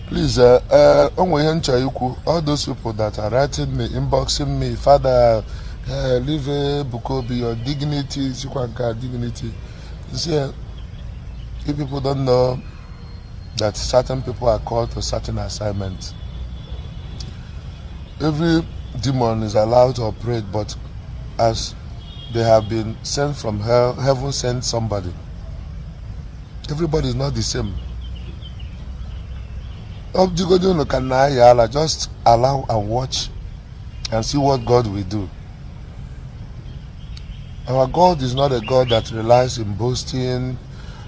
Please, all those people that are writing me, inboxing me, Father, leave Ebuka Obi, your dignity, dignity. You see, if people don't know that certain people are called to certain assignments, every demon is allowed to operate, but as they have been sent from hell, heaven sent somebody. Everybody is not the same. Just allow and watch and see what God will do. Our God is not a God that relies in boasting.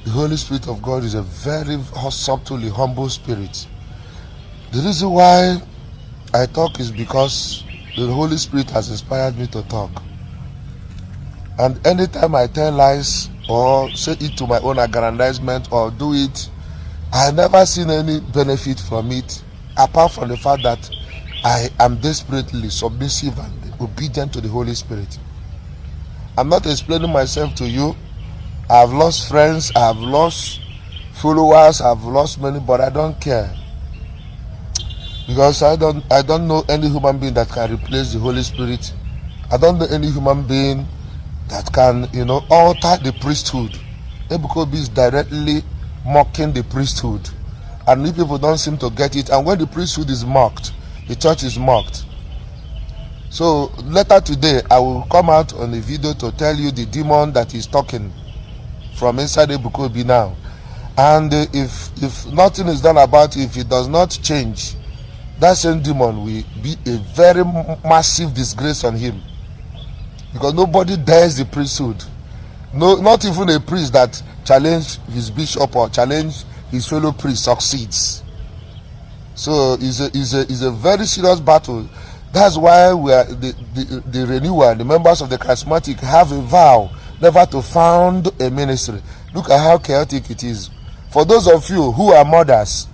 The Holy Spirit of God is a very subtly humble spirit. The reason why I talk is because the Holy Spirit has inspired me to talk. And anytime I tell lies or say it to my own aggrandizement or do it, I never seen any benefit from it, apart from the fact that I am desperately submissive and obedient to the Holy Spirit. I'm not explaining myself to you. I've lost friends, I've lost followers, I've lost many, but I don't care. Because I don't know any human being that can replace the Holy Spirit. I don't know any human being that can, alter the priesthood. Ebuka Obi is directly mocking the priesthood, and many people don't seem to get it. And when the priesthood is mocked, the church is mocked. So later today I will come out on a video to tell you the demon that is talking from inside Ebuka Obi now. And if nothing is done about it, if it does not change, that same demon will be a very massive disgrace on him, because nobody dares the priesthood. No, not even a priest that challenge his bishop or challenge his fellow priest succeeds. So it's a very serious battle. That's why we are the renewal, the members of the charismatic have a vow never to found a ministry. Look at how chaotic it is. For those of you who are mothers,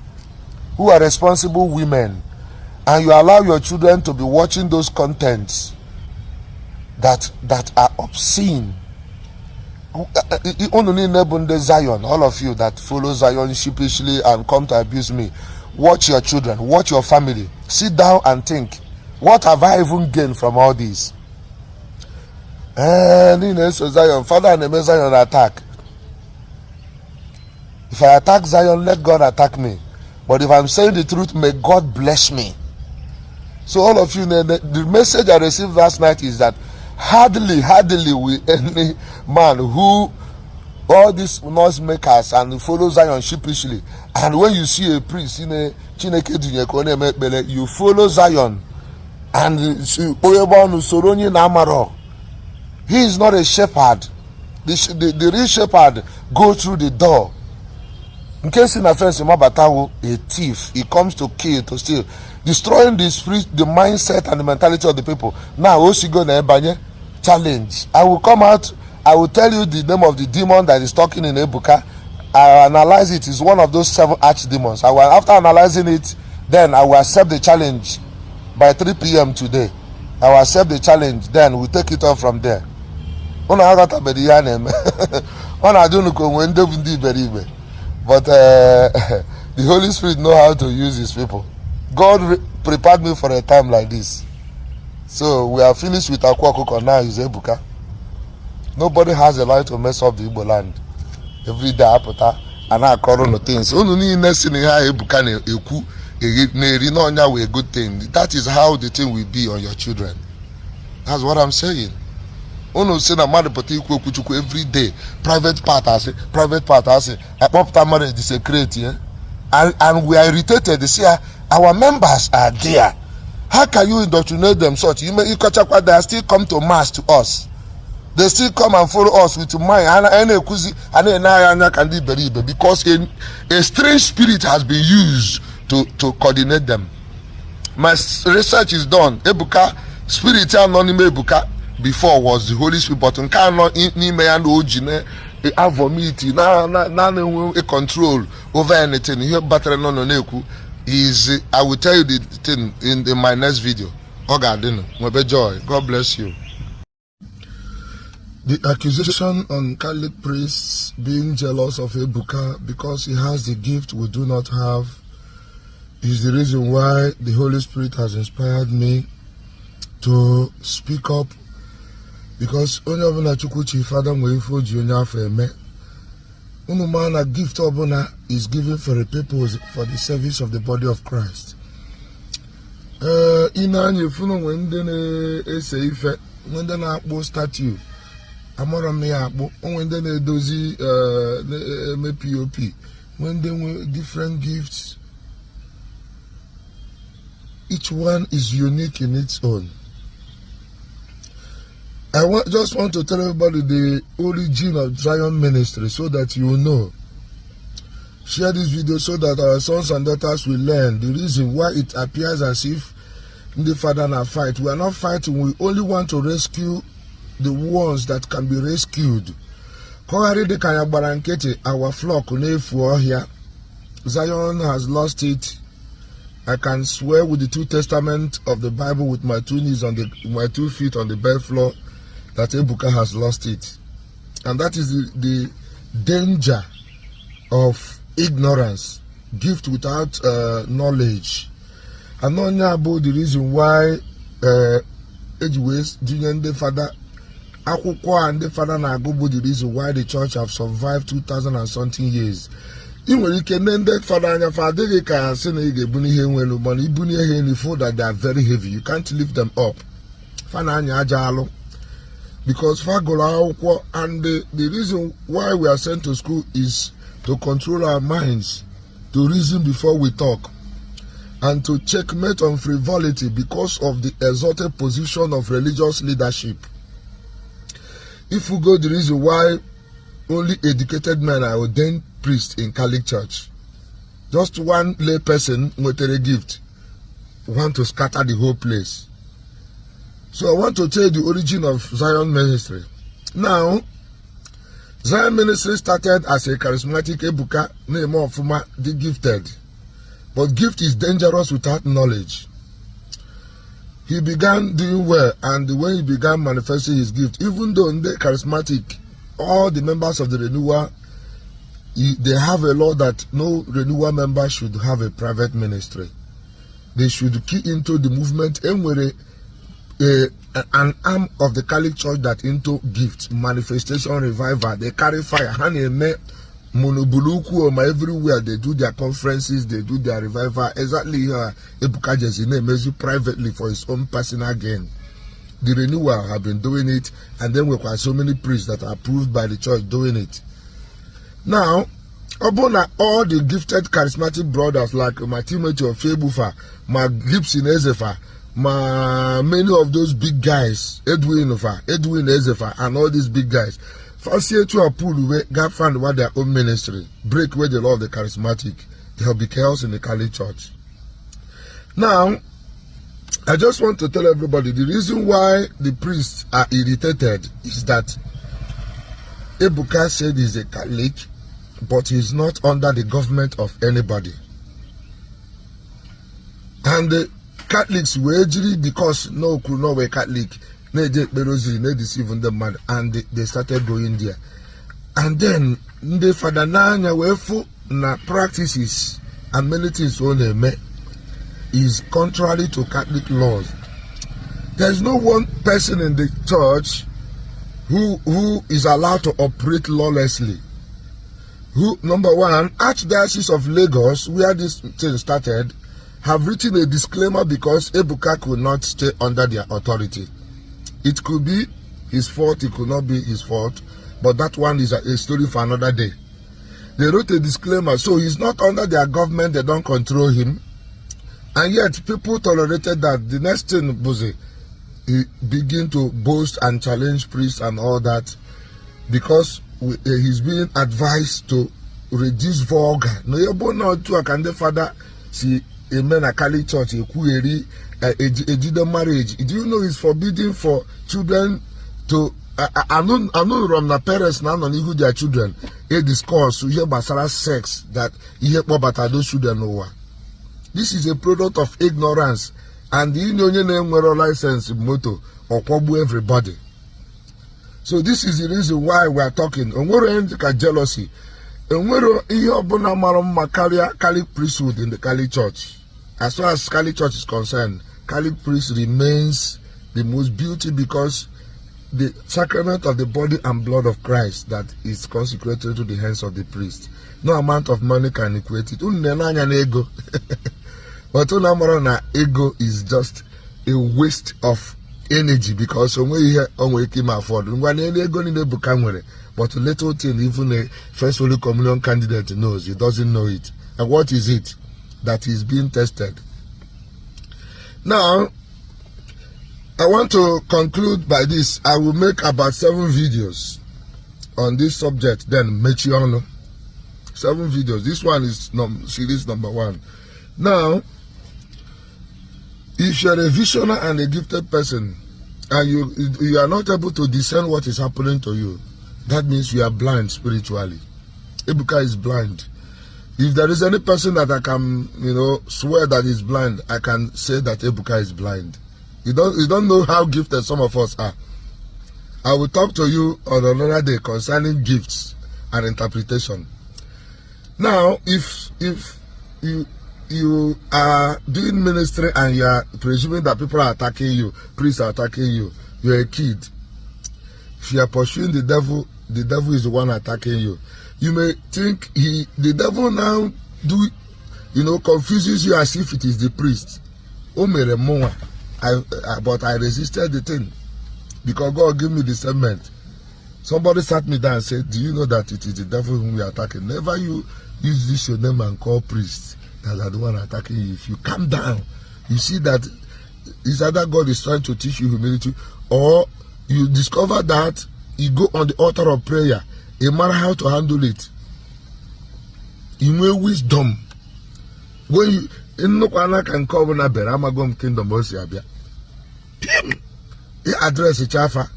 who are responsible women, and you allow your children to be watching those contents that are obscene. Zion, all of you that follow Zion sheepishly and come to abuse me, watch your children, watch your family, sit down and think, what have I even gained from all this? And so Zion, Father and Zion attack. If I attack Zion, let God attack me. But if I'm saying the truth, may God bless me. So all of you, the message I received last night is that hardly will any man who all these noise makers and follow Zion sheepishly, and when you see a priest in a Chineke, you follow Zion, and he is not a shepherd. The real shepherd go through the door. In case in offense, a thief, he comes to kill, to steal, destroying the spirit, the mindset and the mentality of the people. Now challenge. I will come out, I will tell you the name of the demon that is talking in Ebuka. I will analyze it. It's one of those 7 archdemons. After analyzing it, then I will accept the challenge by 3 p.m. today. I will accept the challenge, then we'll take it on from there. But the Holy Spirit knows how to use his people. God prepared me for a time like this. So we are finished with our Kwakoko, now is Ebuka. Nobody has a right to mess up the Igbo land. Every day I put her and I call on the things. Only next in Ebuka a good thing. That is how the thing will be on your children. That's what I'm saying. Every day, private part I say, I pop that marriage is a crate, yeah? And we are irritated. They say our members are there. How can you indoctrinate them such? They still come to mass to us. They still come and follow us with mind. Because a strange spirit has been used to coordinate them. My research is done. Ebuka, spiritual anonymous Ebuka before was the Holy Spirit, but cannot have vomity, a control over anything. Here, is I will tell you the thing in my next video. Fr Nwebe Joy, God bless you. The accusation on Catholic priests being jealous of Ebuka because he has the gift we do not have is the reason why the Holy Spirit has inspired me to speak up, because onye ọbụla Chukwuchi Father Nwefo ji onye afọ eme unu ma na gift ọbụla is given for the purpose for the service of the body of Christ. Ina anyị funu nwe ndị na-ese ife, nwe ndị na-akpụ statue amara m ya akpụ, nwe ndị na-edozi eme POP, nwe ndị nwe different gifts. Each one is unique in its own. I just want to tell everybody the origin of Zion Ministry so that you know. Share this video so that our sons and daughters will learn the reason why it appears as if the father and I fight. We are not fighting. We only want to rescue the ones that can be rescued. Our flock here. Zion has lost it. I can swear with the two testaments of the Bible with my 2 knees on my 2 feet on the bed floor that Ebuka has lost it. And that is the danger of ignorance, gift without knowledge. And not about the reason why the father and the father the reason why the church have survived 2000 and something years. You can name that father and your father, they can say that they are very heavy. You can't lift them up. Because and the reason why we are sent to school is to control our minds, to reason before we talk, and to checkmate on frivolity because of the exalted position of religious leadership. If we go the reason why only educated men are ordained priests in Catholic Church, just one lay person with a gift want to scatter the whole place. So I want to tell you the origin of Zion Ministry. Now, Zion Ministry started as a charismatic Ebuka, name of the gifted. But gift is dangerous without knowledge. He began doing well, and when he began manifesting his gift, even though in the charismatic, all the members of the renewal, they have a law that no renewal member should have a private ministry. They should key into the movement and where an arm of the Catholic Church that into gifts, manifestation, revival. They carry fire. Monobuluku everywhere they do their conferences, they do their revival. Exactly Ebuka Jezine privately for his own personal gain. The renewal have been doing it, and then we have so many priests that are approved by the church doing it. Now, upon all the gifted charismatic brothers like my Timothy of Febufa, my Gibson Ezefa, many of those big guys, Edwin Ezefa, and all these big guys, first year to pull away, God found what their own ministry, break away the law of the charismatic. There will be chaos in the Catholic Church. Now, I just want to tell everybody the reason why the priests are irritated is that Ebuka said he's a Catholic, but he's not under the government of anybody. And the Catholics were actually, because no were Catholic, they deceiving them, and they started going there. And then the father na practices and many things is contrary to Catholic laws. There's no one person in the church who is allowed to operate lawlessly. Number one, Archdiocese of Lagos, where this thing started, have written a disclaimer because Ebuka could not stay under their authority. It could be his fault, it could not be his fault, but that one is a story for another day. They wrote a disclaimer, so he's not under their government, they don't control him. And yet, people tolerated that. The next thing was he began to boast and challenge priests and all that, because he's being advised to reduce vulgar. No, you not to a father see a man a Catholic church a query a marriage. Do you know it's forbidden for children to I know from the parents now on who their children a discourse to hear basara sex that you hear about those children over. This is a product of ignorance, and the union name license motto or kwabu everybody. So this is the reason why we are talking. Jealousy. Catholic priesthood in the Catholic Church. As far as Catholic Church is concerned, Catholic priest remains the most beauty because the sacrament of the body and blood of Christ that is consecrated to the hands of the priest. No amount of money can equate it. Ego. But na ego is just a waste of energy because when you hear we came afford when ego in the book, but little thing even a first Holy Communion candidate knows, he doesn't know it. And what is it that is being tested? Now, I want to conclude by this. I will make about 7 videos on this subject, then make you know. 7 videos. This one is series number 1. Now, if you're a visionary and a gifted person, and you are not able to discern what is happening to you, that means you are blind spiritually. Ebuka is blind. If there is any person that I can, swear that is blind, I can say that Ebuka is blind. You don't know how gifted some of us are. I will talk to you on another day concerning gifts and interpretation. Now, if you are doing ministry and you are presuming that people are attacking you, priests are attacking you, you're a kid. If you are pursuing the devil is the one attacking you. You may think the devil now confuses you as if it is the priest. But I resisted the thing because God gave me discernment. Somebody sat me down and said, do you know that it is the devil whom we are attacking? Never you use this your name and call priests that are the one attacking you. If you calm down, you see that it's either God is trying to teach you humility, or you discover that you go on the altar of prayer. No matter how to handle it, you know wisdom. When you can call when Beramagom Kingdom Bosiabia. Address a chafa.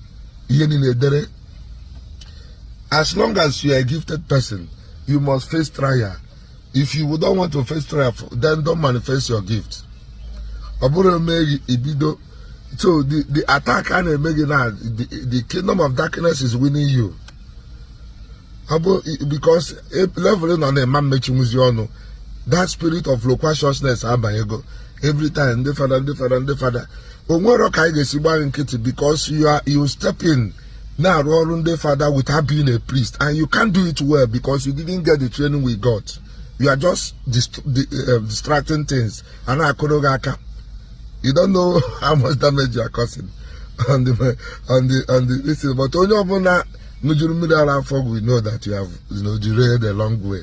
As long as you are a gifted person, you must face trial. If you don't want to face trial, then don't manifest your gift. So the attack and the kingdom of darkness is winning you. Because leveling on a man making that spirit of loquaciousness every time because you step in now Father without being a priest, and you can't do it well because you didn't get the training we got. You are just distracting things, and you don't know how much damage you are causing on the listen. But only we know that you have derailed a long way.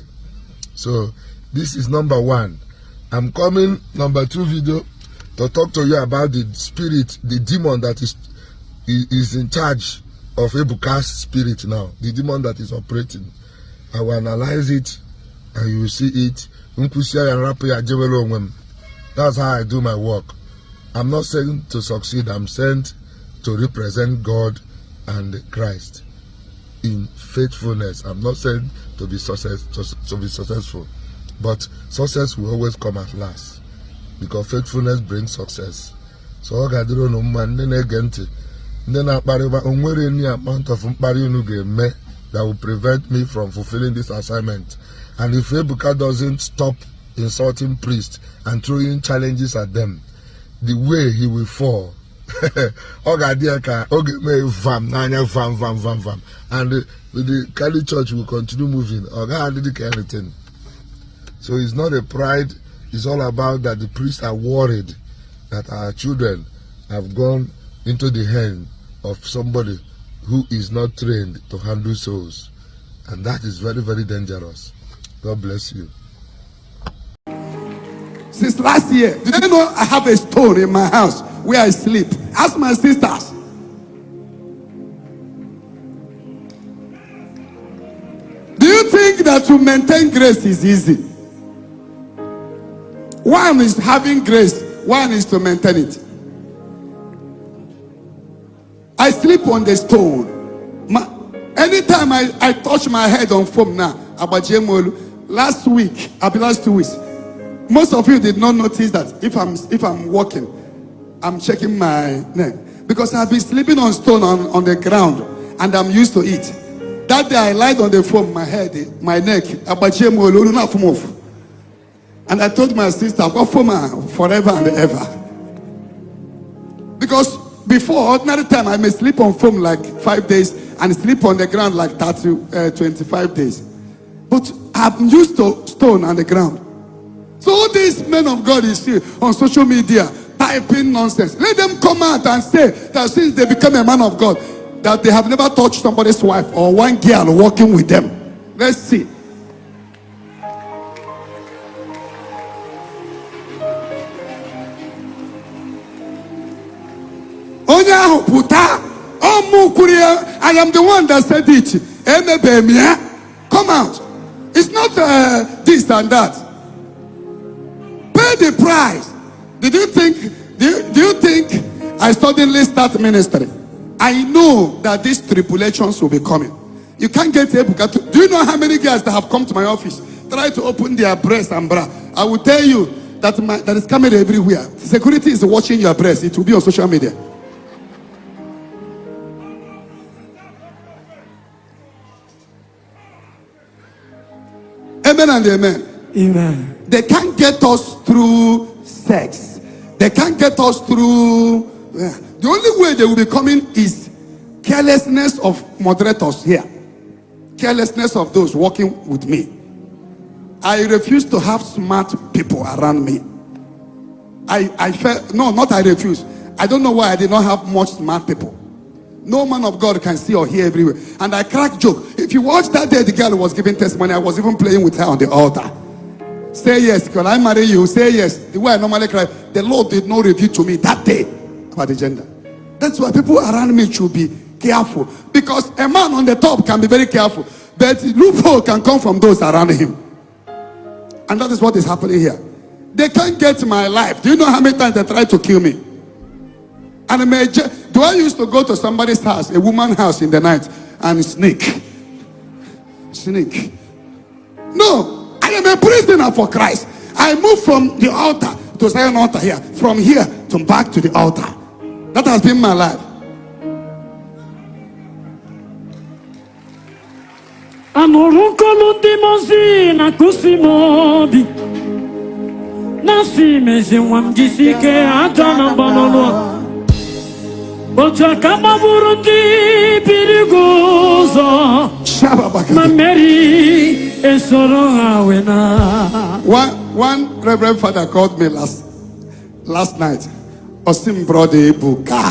So this is number 1. I'm coming number 2 video to talk to you about the spirit, the demon that is in charge of Ebuka's spirit now, the demon that is operating. I will analyze it and you will see it. That's how I do my work. I'm not sent to succeed, I'm sent to represent God and Christ in faithfulness. I'm not sent to be successful, but success will always come at last because faithfulness brings success. So I don't know man then any amount of that will prevent me from fulfilling this assignment. And if Ebuka doesn't stop insulting priests and throwing challenges at them, the way he will fall. And the Catholic Church will continue moving. Anything. So it's not a pride, it's all about that the priests are worried that our children have gone into the hand of somebody who is not trained to handle souls. And that is very, very dangerous. God bless you. Since last year, did you know I have a stone in my house where I sleep? Ask my sisters. Do you think that to maintain grace is easy? One is having grace, one is to maintain it. I sleep on the stone. Anytime I touch my head on foam now, last 2 weeks, most of you did not notice that if I'm walking, I'm checking my neck because I've been sleeping on stone on the ground and I'm used to it. That day I lied on the foam, my head, my neck, And I told my sister, I've got foam forever and ever. Because before, ordinary time, I may sleep on foam like 5 days and sleep on the ground like 25 days. But I'm used to stone on the ground. So all these men of God you see on social media typing nonsense. Let them come out and say that since they become a man of God, that they have never touched somebody's wife or one girl walking with them. Let's see. I am the one that said it. Come out. It's not this and that. Pay the price. Do you think I suddenly start ministry? I know that these tribulations will be coming. You can't get Ebuka to. Do you know how many guys that have come to my office try to open their breast and bra? I will tell you that that is camera everywhere. Security is watching your breast. It will be on social media. Amen and amen. Amen. They can't get us through sex. They can't get us through. The only way they will be coming is carelessness of moderators here. Carelessness of those working with me. I refuse to have smart people around me. I felt, no, not I refuse. I don't know why I did not have much smart people. No man of God can see or hear everywhere. And I crack joke. If you watch that day, the girl was giving testimony. I was even playing with her on the altar. Say yes, can I marry you? Say yes. The way I normally cry, the Lord did not reveal to me that day about the gender. That's why people around me should be careful. Because a man on the top can be very careful. But loophole can come from those around him. And that is what is happening here. They can't get my life. Do you know how many times they tried to kill me? And do I used to go to somebody's house, a woman's house in the night, and sneak? No, I am a prisoner for Christ. I moved from the altar to Zion altar here, from here to back to the altar. That has been my life. One reverend father called me last night. Osim brother Ebuka.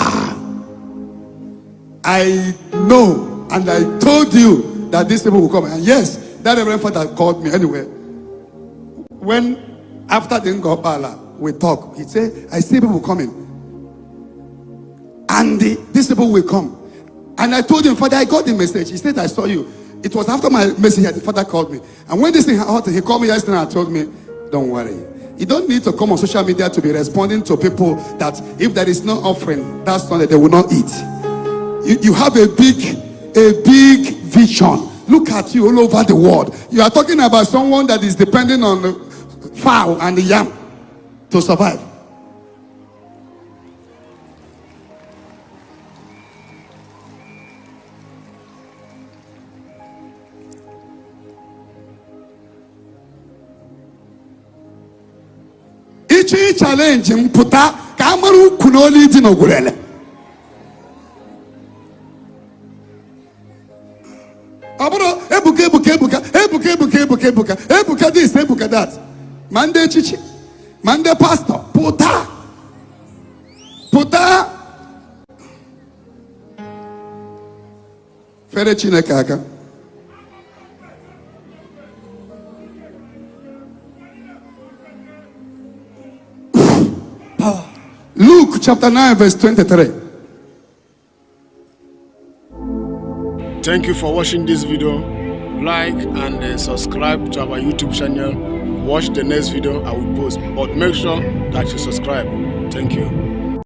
I know and I told you that these people will come. And yes, that reverend father called me anyway. When after the Ngopala we talk, he said, I see people coming. And these people will come. And I told him, Father, I got the message. He said, I saw you. It was after my message, the father called me. And when this thing happened, he called me yesterday and told me, don't worry. You don't need to come on social media to be responding to people that if there is no offering, that's Sunday, they will not eat. You have a big vision. Look at you all over the world. You are talking about someone that is depending on the fowl and the yam to survive. Ichi challenge mputa ka amaru kunoli di n'ogwurele. Aburo ebuka this, ebuka that. Mande chichi, mande pastor, puta. Fere Chineke aka. Luke chapter 9 verse 23. Thank you for watching this video. Like and subscribe to our YouTube channel. Watch the next video I will post, but make sure that you subscribe. Thank you.